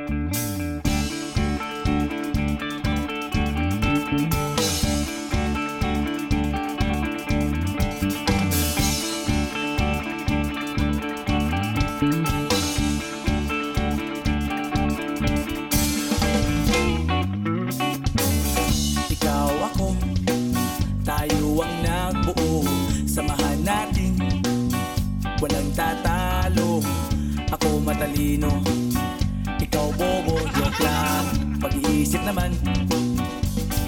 Ikaw ako, tayo ang nagbuo. Samahan natin, walang tatalo. Ako matalino, ikaw bobo. Joke lang, pag-iisip naman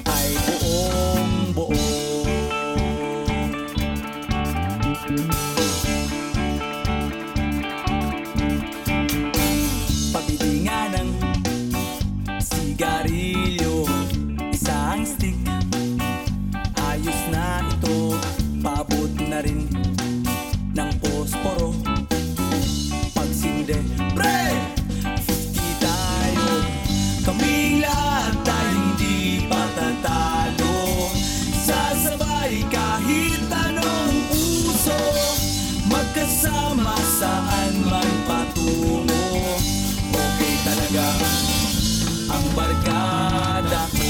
ay buong buo. Pabili nga ng sigarilyo, isang stick, ayos na ito. Paabot na rin ng posporo. Pagsinde, pre! 50 tayo, kaming lahat tayo hindi patatalo. Sasabay kahit anong uso, magkasama saan man patungo. Okay talaga ang barkada ko.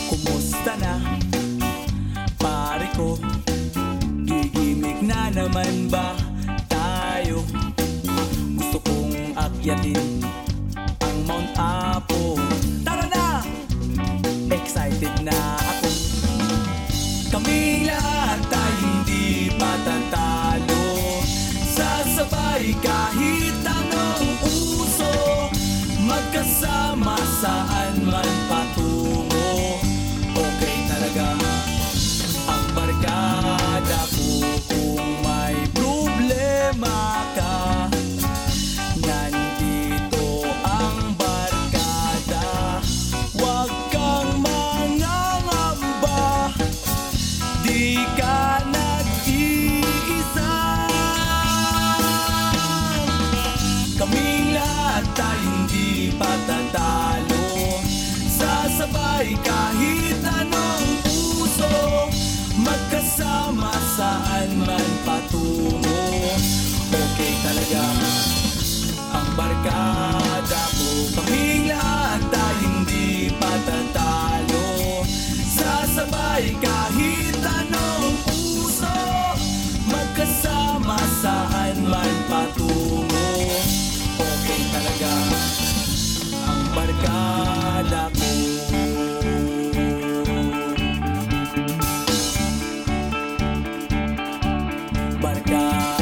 Kumusta na, pare ko? Gigimik na naman ba tayo? Gusto kong akyatin ang Mount Apo. Tara na! Excited na ako. Kaming lahat tayo hindi patatalo. Sasabay kahit anong uso, magkasama saan man patungo. Okay talaga ang barkada ko. Kung may problema ka, nandito ang barkada. Huwag kang mangangamba, di ka nag-iisa. Kaming lahat tayo hindi patatalo. Sasabay kahit anong uso, magkasama saan man patungo. Okay talaga ang barkada ko. Kaming lahat tayo hindi patatalo. Sasabay kahit anong uso, magkasama saan man patungo. Okay talaga ang barkada ko. Barkada